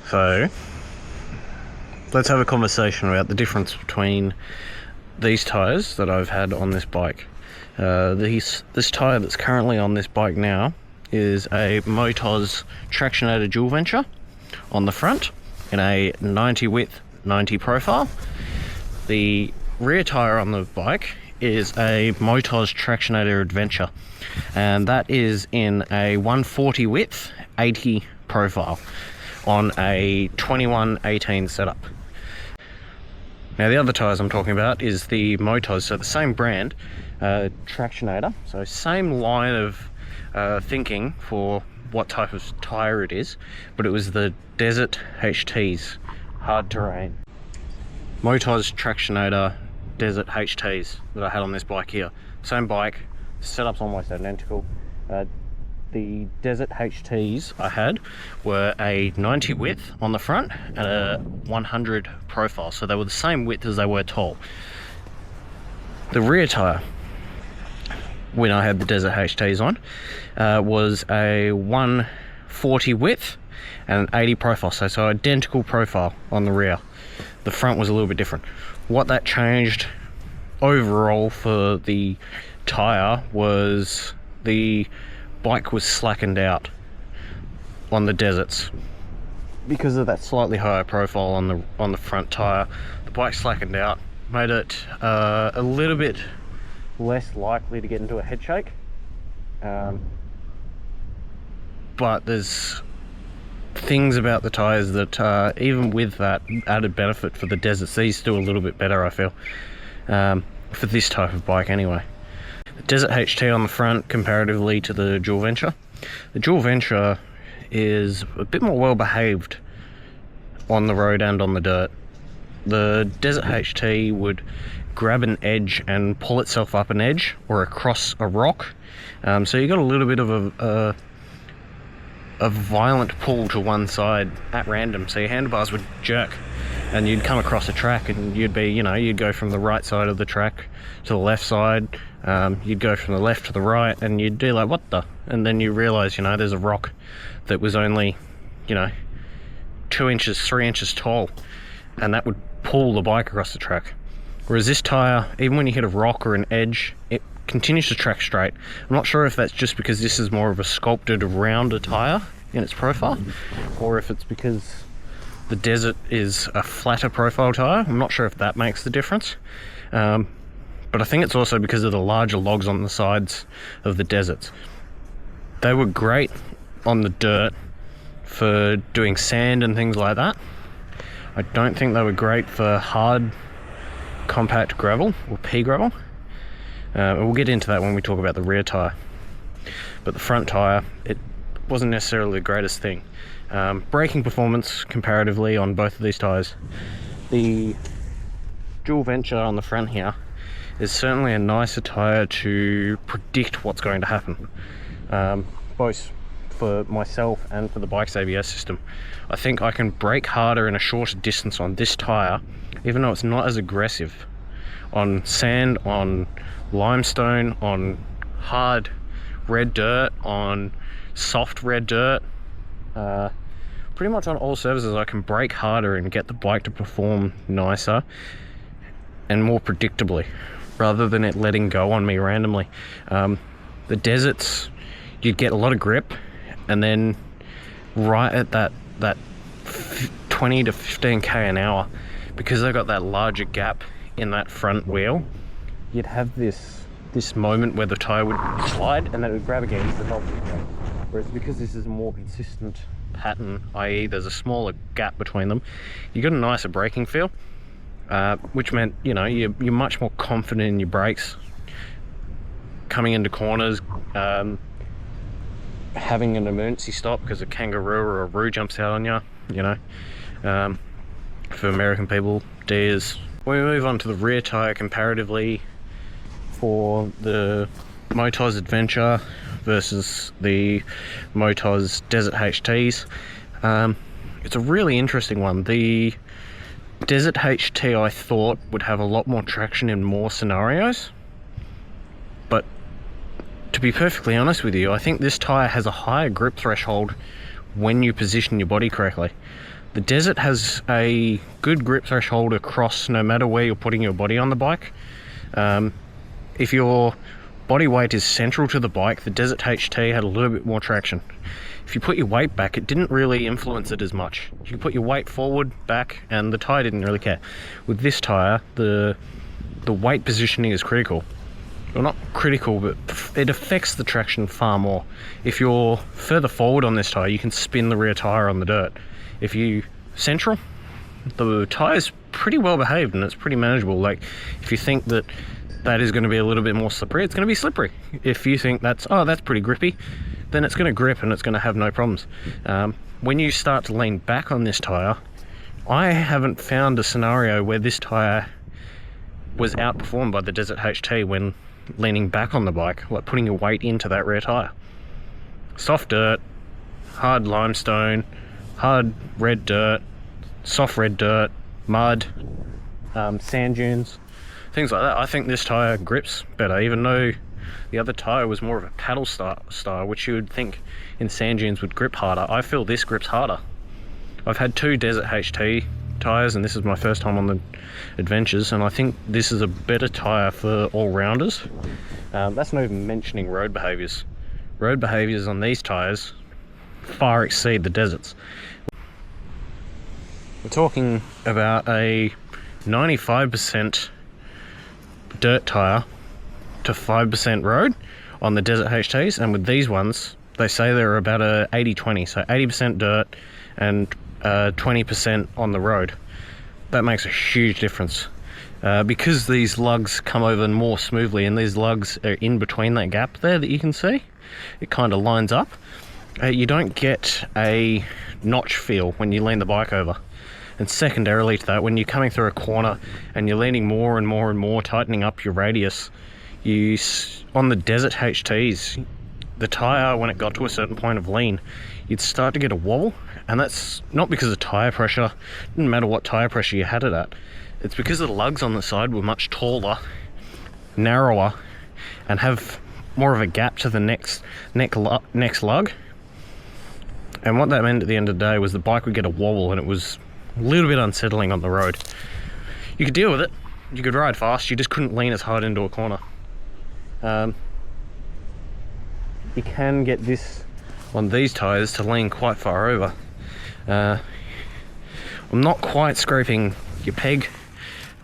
So let's have a conversation about the difference between these tyres that I've had on this bike. This tyre that's currently on this bike now is a Motoz Tractionator dual venture on the front in a 90 width, 90 profile. The rear tyre on the bike is a Motoz Tractionator Adventure, and that is in a 140 width, 80 profile on a 21/18 setup. Now the other tyres I'm talking about is the Motoz, so the same brand, Tractionator, so same line of thinking for what type of tyre it is, but it was the Desert HTs, hard terrain. Motoz Tractionator Desert HTs that I had on this bike here. Same bike, setup's almost identical. The Desert HTs I had were a 90 width on the front and a 100 profile, so they were the same width as they were tall. The rear tyre, when I had the Desert HTs on, was a 140 width and an 80 profile, so identical profile on the rear. The front was a little bit different. What that changed overall for the tyre was the bike was slackened out on the deserts because of that slightly higher profile on the front tyre. The bike slackened out, made it a little bit less likely to get into a head shake, but there's things about the tyres that even with that added benefit for the deserts, these do a little bit better, I feel, for this type of bike anyway. The Desert HT on the front comparatively to the dual venture, the dual venture is a bit more well behaved on the road and on the dirt. The Desert HT would grab an edge and pull itself up an edge or across a rock, so you got a little bit of a violent pull to one side at random, so your handlebars would jerk and you'd come across a track and you'd be, you'd go from the right side of the track to the left side, you'd go from the left to the right, and you'd do like, what the? And then you realize, there's a rock that was only, 2 inches, 3 inches tall, and that would pull the bike across the track. Whereas this tyre, even when you hit a rock or an edge, it continues to track straight. I'm not sure if that's just because this is more of a sculpted rounder tyre in its profile, or if it's because the Desert is a flatter profile tyre. I'm not sure if that makes the difference, but I think it's also because of the larger logs on the sides of the Deserts. They were great on the dirt for doing sand and things like that. I don't think they were great for hard compact gravel or pea gravel. We'll get into that when we talk about the rear tyre, but the front tyre, it wasn't necessarily the greatest thing. Braking performance comparatively on both of these tyres, the dual venture on the front here is certainly a nicer tyre to predict what's going to happen, both for myself and for the bike's ABS system. I think I can brake harder in a shorter distance on this tyre, even though it's not as aggressive on sand, on limestone, on hard red dirt, on soft red dirt. Pretty much on all surfaces I can brake harder and get the bike to perform nicer and more predictably, rather than it letting go on me randomly. The deserts, you'd get a lot of grip, and then right at that 20 to 15k an hour, because they've got that larger gap in that front wheel, you'd have this moment where the tyre would slide and then it would grab against the top. Whereas because this is a more consistent pattern, i.e. there's a smaller gap between them, you got a nicer braking feel, which meant you're much more confident in your brakes coming into corners, having an emergency stop because a kangaroo or a roo jumps out on you. For American people, deers. When we move on to the rear tyre comparatively for the Motoz Adventure versus the Motoz Desert HTs, it's a really interesting one. The Desert HT I thought would have a lot more traction in more scenarios, but to be perfectly honest with you, I think this tyre has a higher grip threshold when you position your body correctly. The Desert has a good grip threshold across no matter where you're putting your body on the bike. If your body weight is central to the bike, the Desert HT had a little bit more traction. If you put your weight back, it didn't really influence it as much. You put your weight forward, back, and the tyre didn't really care. With this tyre, the weight positioning is critical. Well, not critical, but it affects the traction far more. If you're further forward on this tyre, you can spin the rear tyre on the dirt. If you central, the tyre's pretty well behaved and it's pretty manageable. Like, if you think that is going to be a little bit more slippery, it's going to be slippery. If you think that's pretty grippy, then it's going to grip and it's going to have no problems. When you start to lean back on this tyre, I haven't found a scenario where this tyre was outperformed by the Desert HT when leaning back on the bike, like putting your weight into that rear tyre. Soft dirt, hard limestone, hard red dirt, soft red dirt, mud, sand dunes, things like that. I think this tyre grips better, even though the other tyre was more of a paddle style, which you would think in sand dunes would grip harder. I feel this grips harder. I've had 2 Desert HT tyres and this is my first time on the adventures, and I think this is a better tyre for all-rounders. That's not even mentioning road behaviours. Road behaviours on these tyres far exceed the Deserts. We're talking about a 95% dirt tyre to 5% road on the Desert HTs, and with these ones they say they're about a 80-20, so 80% dirt and 20% on the road. That makes a huge difference. Because these lugs come over more smoothly and these lugs are in between that gap there that you can see, it kind of lines up. You don't get a notch feel when you lean the bike over. And secondarily to that, when you're coming through a corner and you're leaning more and more and more, tightening up your radius, on the Desert HTs, the tyre, when it got to a certain point of lean, you'd start to get a wobble, and that's not because of tyre pressure. It didn't matter what tyre pressure you had it at. It's because the lugs on the side were much taller, narrower, and have more of a gap to the next lug. And what that meant at the end of the day was the bike would get a wobble, and it was a little bit unsettling on the road. You could deal with it, you could ride fast, you just couldn't lean as hard into a corner. You can get this on these tyres to lean quite far over. I'm not quite scraping your peg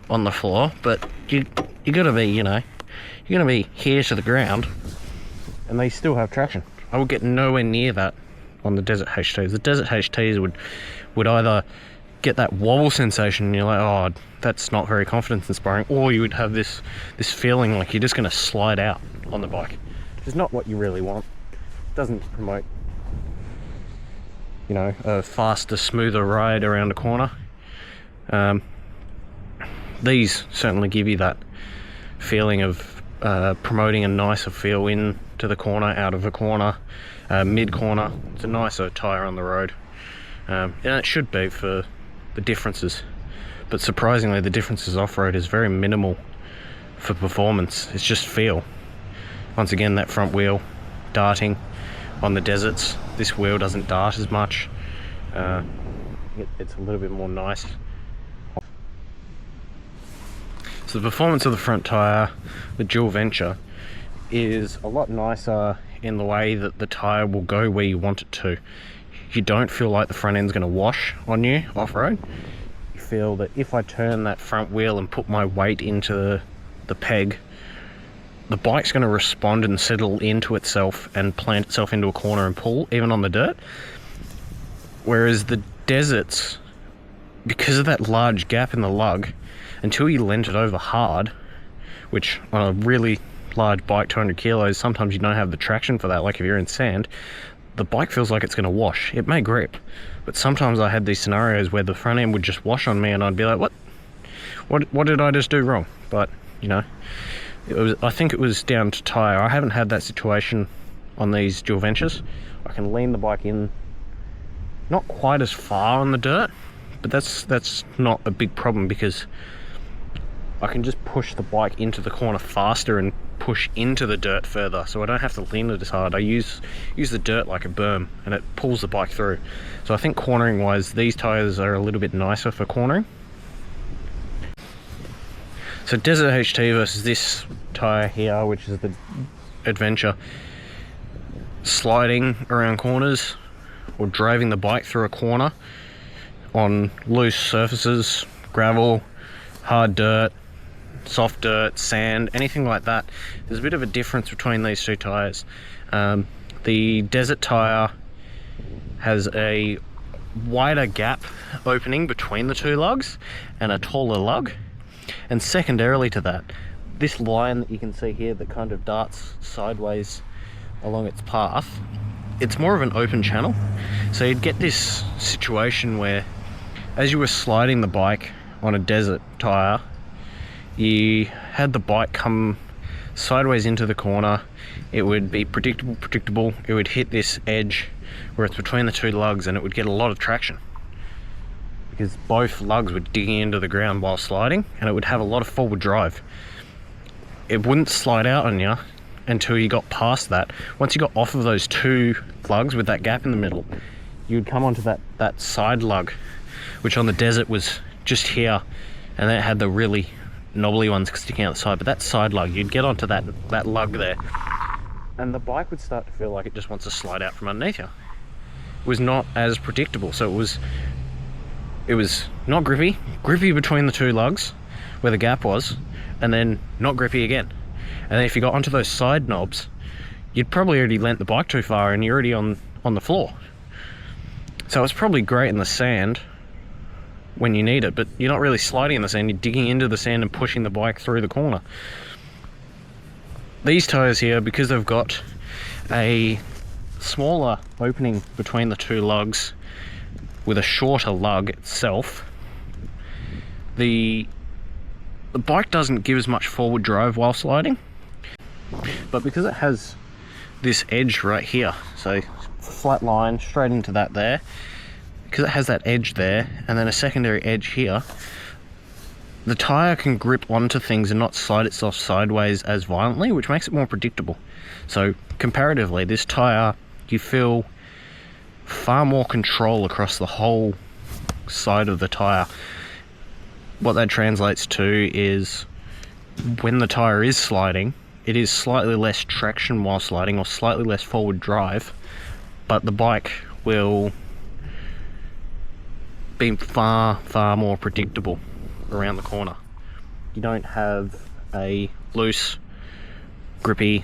on the floor, but you gotta be, you're gonna be here to the ground, and they still have traction. I would get nowhere near that on the Desert HTs. The Desert HTs would either get that wobble sensation and you're like, oh, that's not very confidence inspiring, or you would have this feeling like you're just going to slide out on the bike, which is not what you really want. It doesn't promote, a faster, smoother ride around a corner. These certainly give you that feeling of promoting a nicer feel into the corner, out of a corner, mid-corner. It's a nicer tyre on the road, and it should be for the differences, but surprisingly the differences off-road is very minimal for performance. It's just feel. Once again, that front wheel darting on the Deserts, this wheel doesn't dart as much. It's a little bit more nice. So the performance of the front tyre, the dual venture, is a lot nicer in the way that the tyre will go where you want it to. You don't feel like the front end's going to wash on you off-road. You feel that if I turn that front wheel and put my weight into the peg, the bike's going to respond and settle into itself and plant itself into a corner and pull, even on the dirt. Whereas the Deserts, because of that large gap in the lug, until you lent it over hard, which on a really large bike, 200 kilos, sometimes you don't have the traction for that, like if you're in sand, the bike feels like it's going to wash. It may grip, but sometimes I had these scenarios where the front end would just wash on me and I'd be like, what did I just do wrong? But I think it was down to tyre. I haven't had that situation on these dual ventures. I can lean the bike in not quite as far on the dirt, but that's not a big problem because I can just push the bike into the corner faster and push into the dirt further, so I don't have to lean it as hard. I use the dirt like a berm, and it pulls the bike through. So I think cornering wise, these tires are a little bit nicer for cornering. So Desert HT versus this tire here, which is the Adventure, sliding around corners or driving the bike through a corner on loose surfaces, gravel, hard dirt, soft dirt, sand, anything like that. There's a bit of a difference between these two tires. The Desert tire has a wider gap opening between the two lugs and a taller lug, and secondarily to that, this line that you can see here that kind of darts sideways along its path, it's more of an open channel. So you'd get this situation where as you were sliding the bike on a Desert tire, you had the bike come sideways into the corner. It would be predictable. It would hit this edge where it's between the two lugs, and it would get a lot of traction because both lugs were digging into the ground while sliding, and it would have a lot of forward drive. It wouldn't slide out on you until you got past that. Once you got off of those two lugs with that gap in the middle, you would come onto that side lug, which on the Desert was just here, and then it had the really knobbly ones sticking out the side. But that side lug, you'd get onto that lug there, and the bike would start to feel like it just wants to slide out from underneath you. It was not as predictable. So it was not grippy between the two lugs where the gap was, and then not grippy again. And then if you got onto those side knobs, you'd probably already lent the bike too far and you're already on the floor. So it's probably great in the sand when you need it, but you're not really sliding in the sand, you're digging into the sand and pushing the bike through the corner. These tires here, because they've got a smaller opening between the two lugs with a shorter lug itself, the bike doesn't give as much forward drive while sliding, but because it has this edge right here, so flat line straight into that there, because it has that edge there and then a secondary edge here, the tire can grip onto things and not slide itself sideways as violently, which makes it more predictable. So comparatively, this tire, you feel far more control across the whole side of the tire. What that translates to is when the tire is sliding, it is slightly less traction while sliding, or slightly less forward drive, but the bike will be far more predictable around the corner. You don't have a loose grippy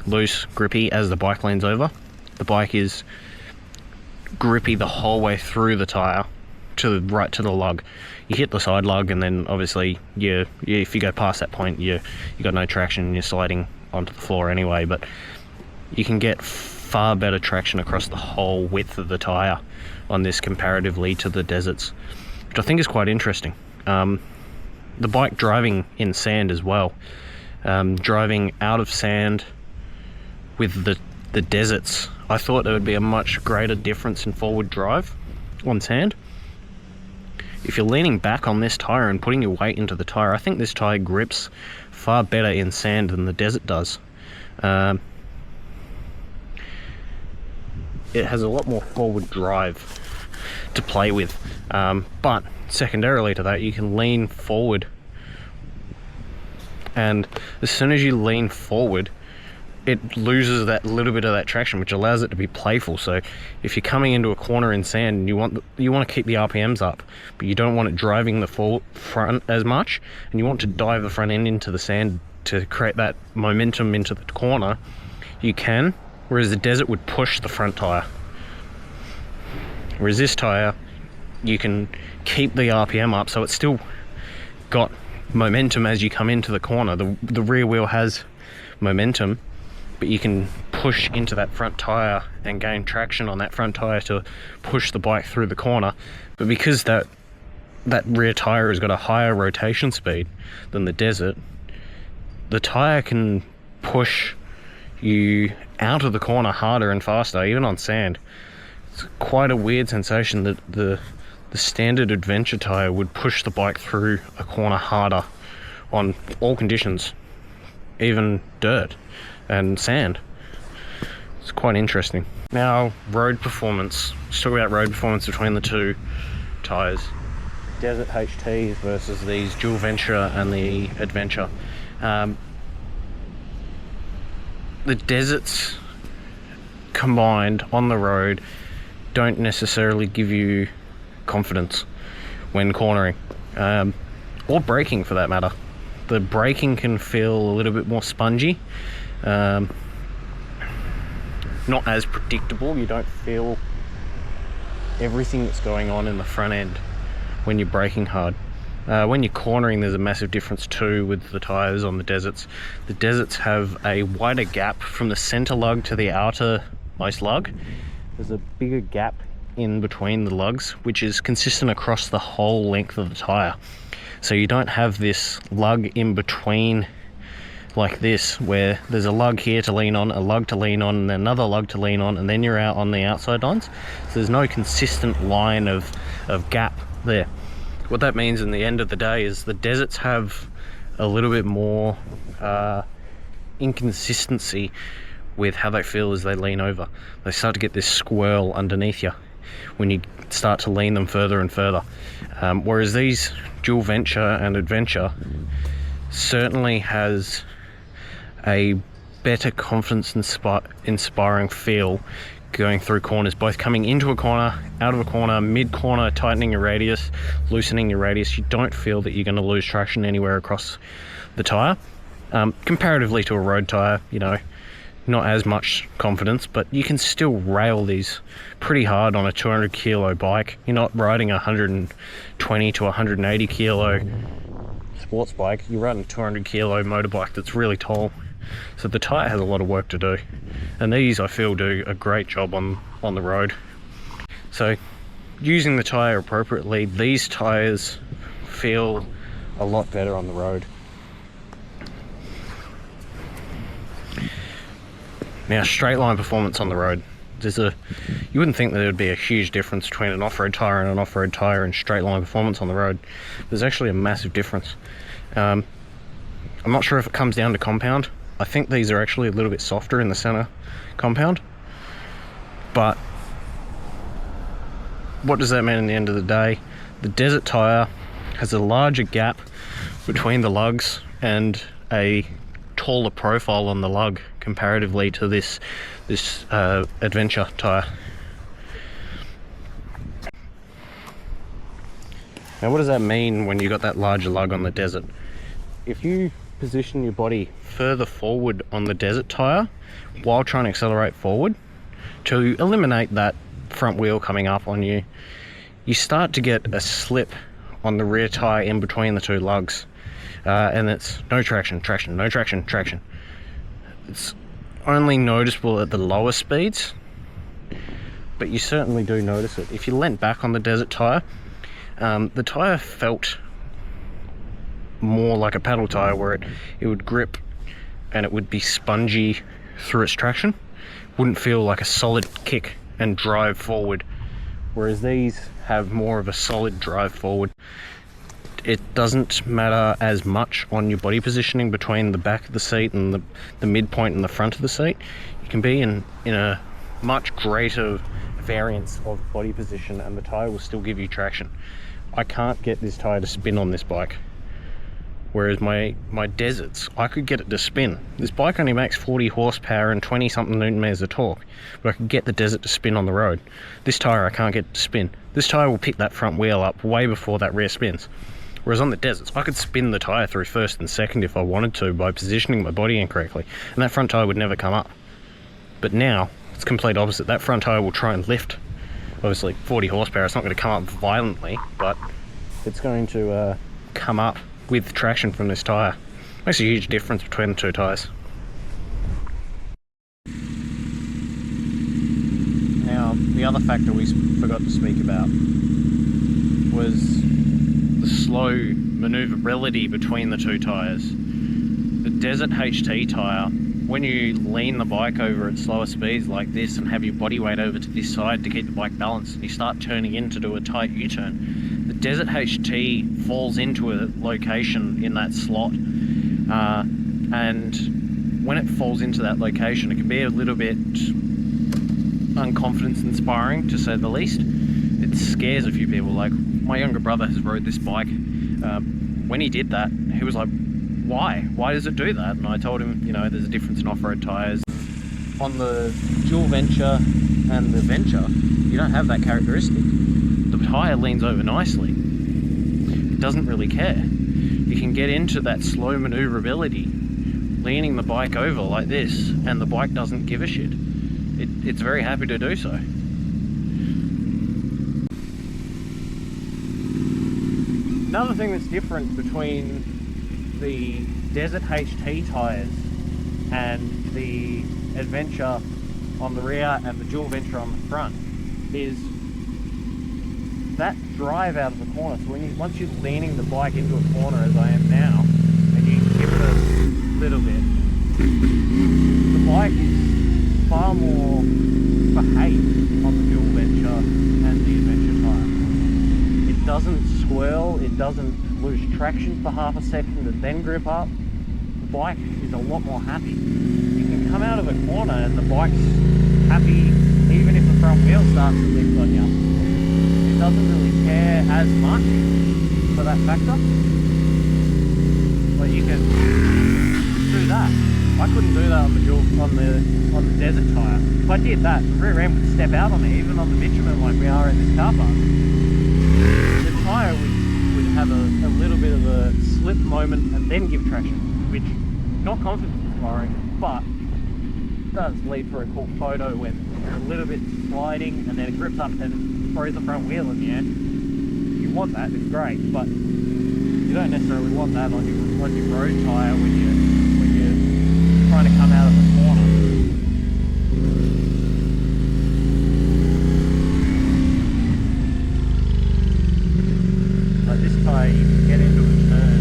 as the bike leans over. The bike is grippy the whole way through the tire to the lug. You hit the side lug, and then obviously if you go past that point, you got no traction and you're sliding onto the floor anyway. But you can get far better traction across the whole width of the tire on this comparatively to the Deserts, which I think is quite interesting. The bike driving in sand as well, driving out of sand with the Deserts, I thought there would be a much greater difference in forward drive on sand. If you're leaning back on this tire and putting your weight into the tire, I think this tire grips far better in sand than the Desert does. It has a lot more forward drive to play with, but secondarily to that, you can lean forward, and as soon as you lean forward, it loses that little bit of that traction, which allows it to be playful. So if you're coming into a corner in sand and you want to keep the RPMs up, but you don't want it driving the front as much, and you want to dive the front end into the sand to create that momentum into the corner, you can. Whereas the Desert would push the front tire. Whereas this tire, you can keep the RPM up, so it's still got momentum as you come into the corner. The rear wheel has momentum, but you can push into that front tire and gain traction on that front tire to push the bike through the corner. But because that rear tire has got a higher rotation speed than the Desert, the tire can push you out of the corner harder and faster, even on sand. It's quite a weird sensation that the standard Adventure tire would push the bike through a corner harder on all conditions. even dirt and sand. It's quite interesting. Now, road performance. Let's talk about road performance between the two tyres. Desert HT versus these Dual Venture and the Adventure. The Deserts combined on the road don't necessarily give you confidence when cornering, or braking for that matter. The braking can feel a little bit more spongy, not as predictable. You don't feel everything that's going on in the front end when you're braking hard. When you're cornering, there's a massive difference too with the tyres on the Deserts. The Deserts have a wider gap from the centre lug to the outermost lug. There's a bigger gap in between the lugs, which is consistent across the whole length of the tyre. So you don't have this lug in between like this, where there's a lug here to lean on, a lug to lean on, and then another lug to lean on, and then you're out on the outside lines. So there's no consistent line of gap there. What that means in the end of the day is the Deserts have a little bit more inconsistency with how they feel as they lean over. They start to get this swirl underneath you when you start to lean them further and further. Whereas these Dual Venture and Adventure certainly has a better confidence inspiring feel going through corners, both coming into a corner, out of a corner, mid-corner, tightening your radius, loosening your radius. You don't feel that you're going to lose traction anywhere across the tyre. Comparatively to a road tyre, you know, not as much confidence, but you can still rail these pretty hard on a 200 kilo bike. You're not riding a 120 to 180 kilo sports bike, you're riding a 200 kilo motorbike that's really tall. So the tyre has a lot of work to do, and these I feel do a great job on the road. So using the tyre appropriately, these tyres feel a lot better on the road. Now, straight line performance on the road. You wouldn't think that there would be a huge difference between an off-road tyre and an off-road tyre and straight line performance on the road. There's actually a massive difference. I'm not sure if it comes down to compound. I think these are actually a little bit softer in the center compound, but what does that mean in the end of the day? The Desert tyre has a larger gap between the lugs and a taller profile on the lug comparatively to this Adventure tyre. Now, what does that mean when you got that larger lug on the Desert? If you position your body further forward on the Desert tyre while trying to accelerate forward to eliminate that front wheel coming up on you, you start to get a slip on the rear tyre in between the two lugs, and it's no traction, traction, no traction, traction. It's only noticeable at the lower speeds, but you certainly do notice it. If you leant back on the Desert tyre, the tyre felt more like a paddle tyre, where it would grip and it would be spongy through its traction. Wouldn't feel like a solid kick and drive forward, whereas these have more of a solid drive forward. It doesn't matter as much on your body positioning between the back of the seat and the midpoint and the front of the seat. You can be in a much greater variance of body position and the tyre will still give you traction. I can't get this tyre to spin on this bike, whereas my Deserts, I could get it to spin. This bike only makes 40 horsepower and 20 something newton meters of torque, but I could get the Desert to spin on the road. This tyre I can't get to spin. This tyre will pick that front wheel up way before that rear spins. Whereas on the Deserts, I could spin the tyre through first and second if I wanted to by positioning my body incorrectly, and that front tyre would never come up. But now, it's complete opposite. That front tyre will try and lift. Obviously, 40 horsepower, it's not going to come up violently, but it's going to come up with traction from this tyre. Makes a huge difference between the two tyres. Now, the other factor we forgot to speak about was the slow manoeuvrability between the two tyres. The Desert HT tyre, when you lean the bike over at slower speeds like this and have your body weight over to this side to keep the bike balanced, and you start turning in to do a tight U-turn, the Desert HT falls into a location in that slot and when it falls into that location, it can be a little bit unconfidence inspiring, to say the least. It scares a few people. Like, my younger brother has rode this bike. When he did that, he was like, why does it do that? And I told him, you know, there's a difference in off-road tires. On the dual Venture and the Venture, you don't have that characteristic. The tire leans over nicely. It doesn't really care. You can get into that slow maneuverability, leaning the bike over like this, and the bike doesn't give a shit. It's very happy to do so. Another thing that's different between the Desert HT tyres and the Adventure on the rear and the dual Venture on the front is that drive out of the corner. So once you're leaning the bike into a corner, as I am now, and you give it a little bit, the bike is far more behaved on the dual Venture and the Adventure tyre. It doesn't swirl, it doesn't lose traction for half a second and then grip up. The bike is a lot more happy. You can come out of a corner and the bike's happy even if the front wheel starts to lift on you. It doesn't really care as much for that factor. But you can do that. I couldn't do that on the Desert tyre. If I did that, the rear end would step out on me, even on the bitumen like we are in this car park. The tyre would have a little bit of a slip moment and then give traction, which not confidence inspiring, but does lead for a cool photo when you're a little bit sliding and then it grips up and throws the front wheel in the air. You want that, it's great, but you don't necessarily want that on your road tyre when you're trying to come out of the corner. Like this tyre, you can get into a turn.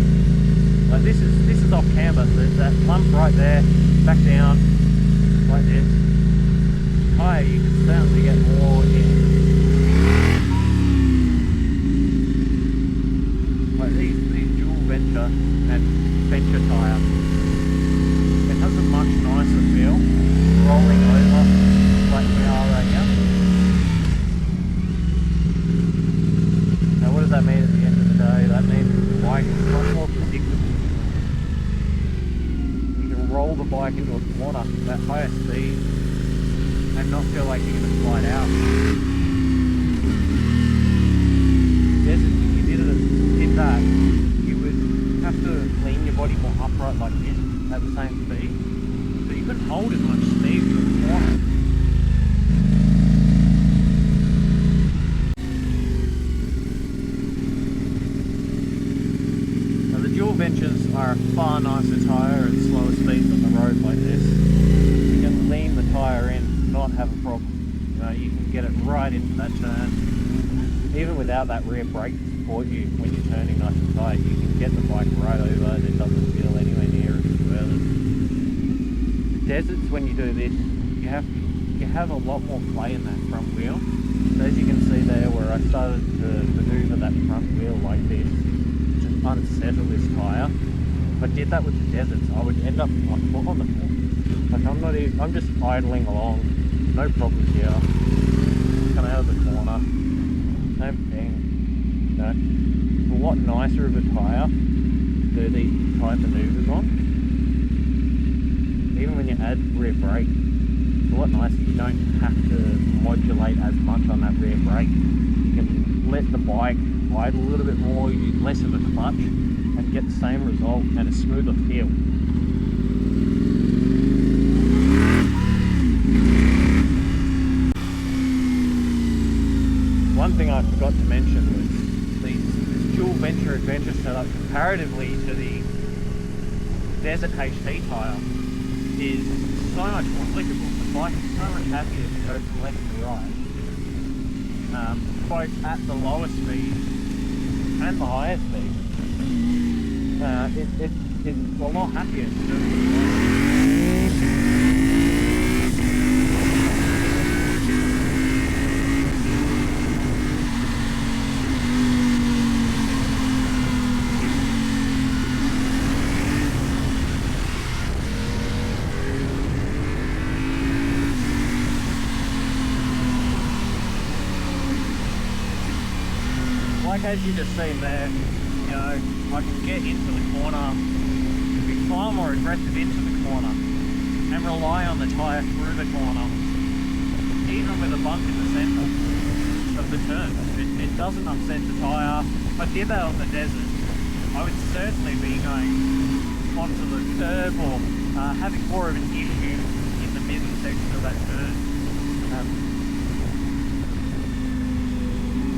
Like this is off camber. There's that lump right there, back down, like this. Tyre, you can certainly get more in. Like these dual Venture and Venture tyre. It has a much nicer feel, rolling over like we are right now. Now what does that mean at the end of the day? That means the bike is a lot more predictable. You can roll the bike into a corner at higher speed and not feel like you're going to slide out. Desert, if you did that, you would have to lean your body more upright like this at the same speed, so you couldn't hold as much speed for the corner. Now the dual Ventures are a far nicer tyre at slower speeds on the road like this. You can lean the tyre in, not have a problem. You know, you can get it right into that turn, even without that rear brake to support you when you're turning nice and tight. You can get the bike right over and it doesn't feel anywhere near as swirly. Deserts, when you do this, you have a lot more play in that front wheel. So as you can see there, where I started to maneuver that front wheel like this, just unsettle this tyre. If I did that with the Deserts, I would end up with my foot on the floor. Like I'm just idling along, no problems here. Come out of the corner, same thing. You know, it's a lot nicer of a tyre to do these type maneuvers on. Even when you add rear brake, it's a lot nicer. You don't have to modulate as much on that rear brake. You can let the bike idle a little bit more, use less of a clutch, and get the same result and a smoother feel. One thing I forgot to mention was this dual Venture Adventure setup comparatively to the Desert HT tyre is so much more clickable. The bike is so much happier to go from left to right, both at the lower speed and the higher speed. It's a lot happier to do it. as you just seen there, you know, I can get into the corner, be far more aggressive into the corner, and rely on the tyre through the corner, even with a bump in the centre of the turn. It doesn't upset the tyre. If I did that on the desert, I would certainly be going onto the curb or having more of an issue in the middle section of that turn.